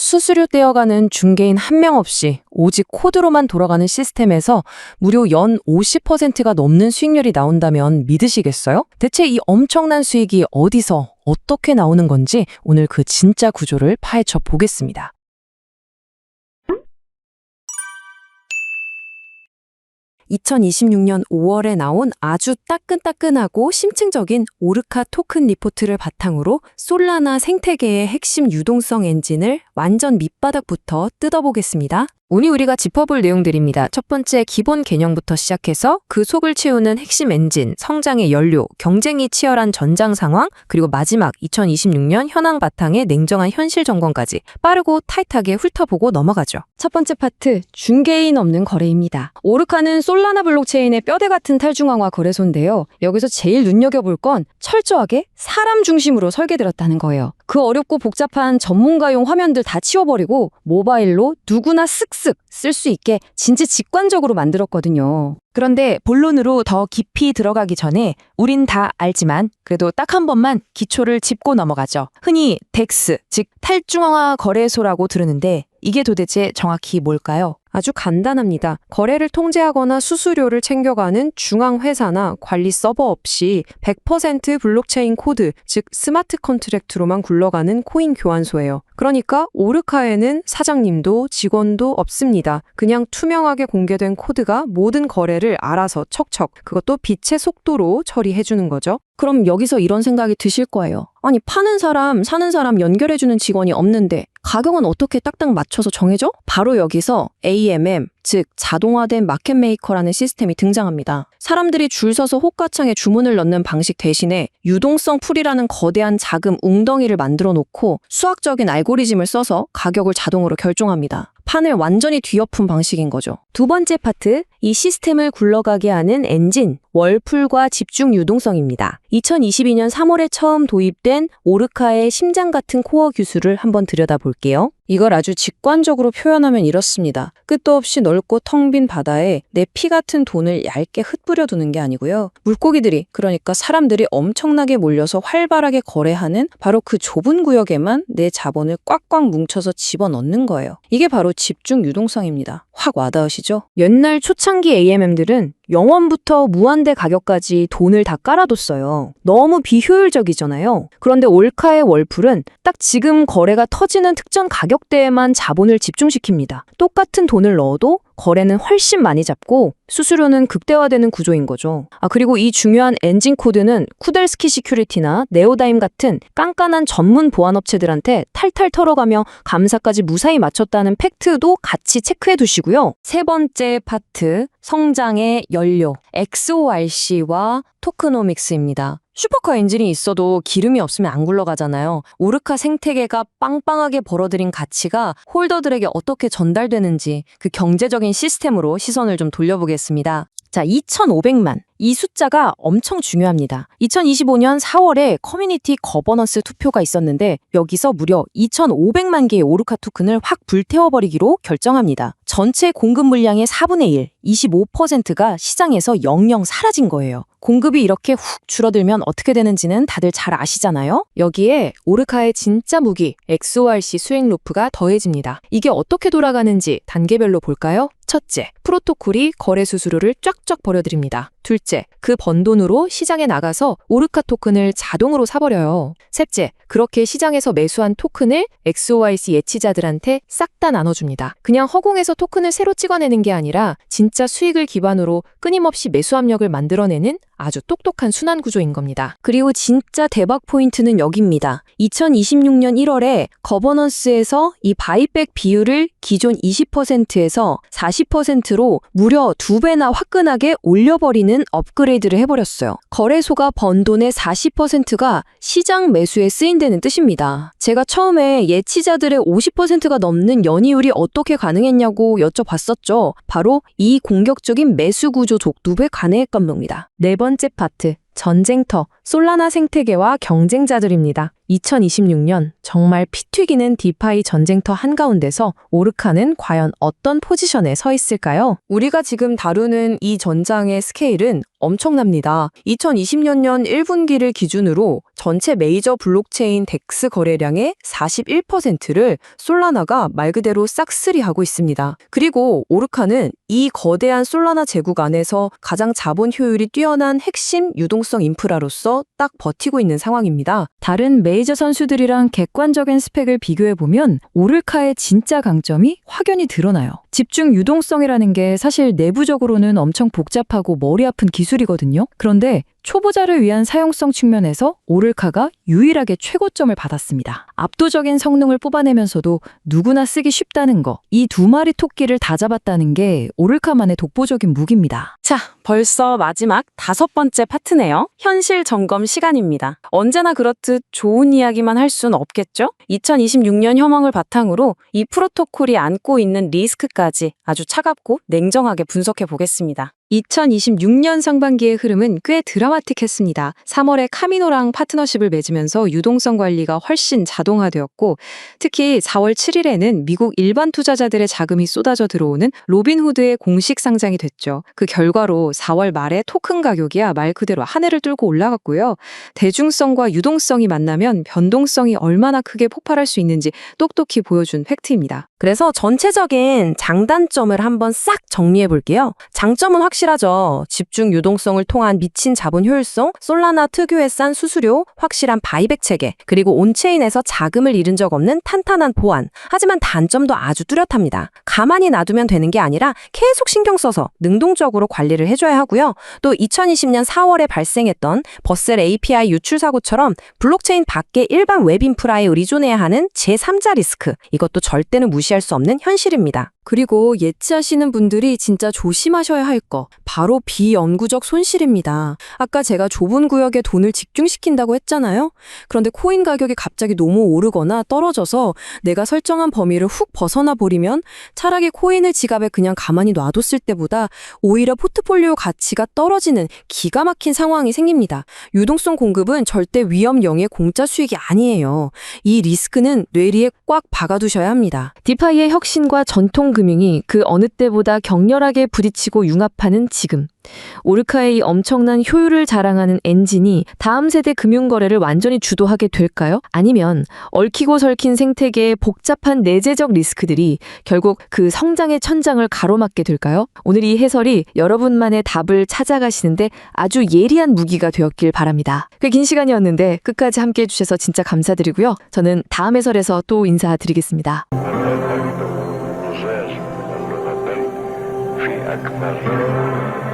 수수료 떼어가는 중개인 한 명 없이 오직 코드로만 돌아가는 시스템에서 무려 연 50%가 넘는 수익률이 나온다면 믿으시겠어요? 대체 이 엄청난 수익이 어디서 어떻게 나오는 건지 오늘 그 진짜 구조를 파헤쳐 보겠습니다. (2026년 5월에) 나온 아주 따끈따끈하고 심층적인 오르카 토큰 리포트를 바탕으로 솔라나 생태계의 핵심 유동성 엔진을 완전 밑바닥부터 뜯어보겠습니다. 오늘 우리가 짚어볼 내용들입니다. 첫 번째, 기본 개념부터 시작해서 그 속을 채우는 핵심 엔진, 성장의 연료, 경쟁이 치열한 전장 상황, 그리고 마지막 2026년 현황 바탕의 냉정한 현실 점검까지 빠르고 타이트하게 훑어보고 넘어가죠. 첫 번째 파트, 중개인 없는 거래입니다. 오르카는 솔라나 블록체인의 뼈대 같은 탈중앙화 거래소인데요. 여기서 제일 눈여겨볼 건 철저하게 사람 중심으로 설계되었다는 거예요. 그 어렵고 복잡한 전문가용 화면들 다 치워버리고 모바일로 누구나 쓱쓱 쓸 수 있게 진짜 직관적으로 만들었거든요. 그런데 본론으로 더 깊이 들어가기 전에 우린 다 알지만 그래도 딱 한 번만 기초를 짚고 넘어가죠. 흔히 덱스, 즉 탈중앙화 거래소라고 들으는데 이게 도대체 정확히 뭘까요? 아주 간단합니다. 거래를 통제하거나 수수료를 챙겨가는 중앙회사나 관리 서버 없이 100% 블록체인 코드, 즉 스마트 컨트랙트로만 굴러가는 코인 교환소예요. 그러니까 오르카에는 사장님도 직원도 없습니다. 그냥 투명하게 공개된 코드가 모든 거래를 알아서 척척, 그것도 빛의 속도로 처리해주는 거죠. 그럼 여기서 이런 생각이 드실 거예요. 아니, 파는 사람, 사는 사람 연결해주는 직원이 없는데 가격은 어떻게 딱딱 맞춰서 정해져? 바로 여기서 AMM, 즉 자동화된 마켓메이커라는 시스템이 등장합니다. 사람들이 줄 서서 호가창에 주문을 넣는 방식 대신에 유동성 풀이라는 거대한 자금 웅덩이를 만들어 놓고 수학적인 알고리즘을 써서 가격을 자동으로 결정합니다. 판을 완전히 뒤엎은 방식인 거죠. 두 번째 파트, 이 시스템을 굴러가게 하는 엔진, 월풀과 집중 유동성입니다. 2022년 3월에 처음 도입된 오르카의 심장 같은 코어 기술을 한번 들여다볼게요. 이걸 아주 직관적으로 표현하면 이렇습니다. 끝도 없이 넓고 텅 빈 바다에 내 피 같은 돈을 얇게 흩뿌려 두는 게 아니고요. 물고기들이, 그러니까 사람들이 엄청나게 몰려서 활발하게 거래하는 바로 그 좁은 구역에만 내 자본을 꽉꽉 뭉쳐서 집어넣는 거예요. 이게 바로 집중 유동성입니다. 확 와닿으시죠? 옛날 초창기 AMM들은 0원부터 무한대 가격까지 돈을 다 깔아뒀어요. 너무 비효율적이잖아요. 그런데 오르카의 월풀은 딱 지금 거래가 터지는 특정 가격대에만 자본을 집중시킵니다. 똑같은 돈을 넣어도 거래는 훨씬 많이 잡고 수수료는 극대화되는 구조인 거죠. 그리고 이 중요한 엔진 코드는 쿠델스키 시큐리티나 네오다임 같은 깐깐한 전문 보안업체들한테 탈탈 털어가며 감사까지 무사히 마쳤다는 팩트도 같이 체크해 두시고요. 세 번째 파트, 성장의 연료, XORC와 토크노믹스입니다. 슈퍼카 엔진이 있어도 기름이 없으면 안 굴러가잖아요. 오르카 생태계가 빵빵하게 벌어들인 가치가 홀더들에게 어떻게 전달되는지 그 경제적인 시스템으로 시선을 좀 돌려보겠습니다. 자, 2,500만. 이 숫자가 엄청 중요합니다. 2025년 4월에 커뮤니티 거버넌스 투표가 있었는데 여기서 무려 2,500만 개의 오르카 토큰을 확 불태워버리기로 결정합니다. 전체 공급 물량의 4분의 1, 25%가 시장에서 영영 사라진 거예요. 공급이 이렇게 훅 줄어들면 어떻게 되는지는 다들 잘 아시잖아요? 여기에 오르카의 진짜 무기, XORC 수행 루프가 더해집니다. 이게 어떻게 돌아가는지 단계별로 볼까요? 첫째, 프로토콜이 거래 수수료를 쫙쫙 벌여드립니다. 둘째, 그 번 돈으로 시장에 나가서 오르카 토큰을 자동으로 사버려요. 셋째, 그렇게 시장에서 매수한 토큰을 XORC 예치자들한테 싹 다 나눠줍니다. 그냥 허공에서 토큰을 새로 찍어내는 게 아니라 진짜 수익을 기반으로 끊임없이 매수 압력을 만들어내는 아주 똑똑한 순환 구조인 겁니다. 그리고 진짜 대박 포인트는 여기입니다. 2026년 1월에 거버넌스에서 이 바이백 비율을 기존 20%에서 40%로 무려 2배나 화끈하게 올려버리는 업그레이드를 해버렸어요. 거래소가 번 돈의 40%가 시장 매수에 쓰인다는 뜻입니다. 제가 처음에 예치자들의 50%가 넘는 연이율이 어떻게 가능했냐고 여쭤봤었죠. 바로 이 공격적인 매수 구조 독두에 가능했던 겁니다. 네 번째 파트, 전쟁터, 솔라나 생태계와 경쟁자들입니다. 2026년 정말 피 튀기는 디파이 전쟁터 한가운데서 오르카는 과연 어떤 포지션에 서 있을까요? 우리가 지금 다루는 이 전장의 스케일은 엄청납니다. 2020년 1분기를 기준으로 전체 메이저 블록체인 덱스 거래량의 41%를 솔라나가 말 그대로 싹쓸이하고 있습니다. 그리고 오르카는 이 거대한 솔라나 제국 안에서 가장 자본 효율이 뛰어난 핵심 유동성 인프라로서 딱 버티고 있는 상황입니다. 다른 메이저 선수들이랑 객관적인 스펙을 비교해보면 오르카의 진짜 강점이 확연히 드러나요. 집중 유동성이라는 게 사실 내부적으로는 엄청 복잡하고 머리 아픈 기술이거든요. 그런데 초보자를 위한 사용성 측면에서 오르카가 유일하게 최고점을 받았습니다. 압도적인 성능을 뽑아내면서도 누구나 쓰기 쉽다는 거, 이 두 마리 토끼를 다 잡았다는 게 오르카만의 독보적인 무기입니다. 자, 벌써 마지막 5번째 파트네요. 현실 점검 시간입니다. 언제나 그렇듯 좋은 이야기만 할 순 없겠죠? 2026년 혐오를 바탕으로 이 프로토콜이 안고 있는 리스크까지 아주 차갑고 냉정하게 분석해 보겠습니다. 2026년 상반기의 흐름은 꽤 드라마틱했습니다. 3월에 카미노랑 파트너십을 맺으면서 유동성 관리가 훨씬 자동화되었고, 특히 4월 7일에는 미국 일반 투자자들의 자금이 쏟아져 들어오는 로빈후드의 공식 상장이 됐죠. 그 결과로 4월 말에 토큰 가격이야 말 그대로 하늘을 뚫고 올라갔고요. 대중성과 유동성이 만나면 변동성이 얼마나 크게 폭발할 수 있는지 똑똑히 보여준 팩트입니다. 그래서 전체적인 장단점을 한번 싹 정리해 볼게요. 장점은 확실하죠. 집중 유동성을 통한 미친 자본 효율성, 솔라나 특유의 싼 수수료, 확실한 바이백 체계, 그리고 온체인에서 자금을 잃은 적 없는 탄탄한 보안. 하지만 단점도 아주 뚜렷합니다. 가만히 놔두면 되는 게 아니라 계속 신경 써서 능동적으로 관리를 해줘야 하고요. 또 2020년 4월에 발생했던 버셀 API 유출 사고처럼 블록체인 밖의 일반 웹 인프라에 의존해야 하는 제3자 리스크. 이것도 절대는 무시할 수 없는 현실입니다. 그리고 예치하시는 분들이 진짜 조심하셔야 할 거, 바로 비영구적 손실입니다. 아까 제가 좁은 구역에 돈을 집중시킨다고 했잖아요. 그런데 코인 가격이 갑자기 너무 오르거나 떨어져서 내가 설정한 범위를 훅 벗어나 버리면 차라리 코인을 지갑에 그냥 가만히 놔뒀을 때보다 오히려 포트폴리오 가치가 떨어지는 기가 막힌 상황이 생깁니다. 유동성 공급은 절대 위험 영의 공짜 수익이 아니에요. 이 리스크는 뇌리에 꽉 박아두셔야 합니다. 디파이의 혁신과 전통 금융이 그 어느 때보다 격렬하게 부딪히고 융합하는 지금. 오르카의 이 엄청난 효율을 자랑하는 엔진이 다음 세대 금융거래를 완전히 주도하게 될까요? 아니면 얽히고 설킨 생태계의 복잡한 내재적 리스크들이 결국 그 성장의 천장을 가로막게 될까요? 오늘 이 해설이 여러분만의 답을 찾아가시는데 아주 예리한 무기가 되었길 바랍니다. 꽤 긴 시간이었는데 끝까지 함께 해주셔서 진짜 감사드리고요. 저는 다음 해설에서 또 인사드리겠습니다. في أكمل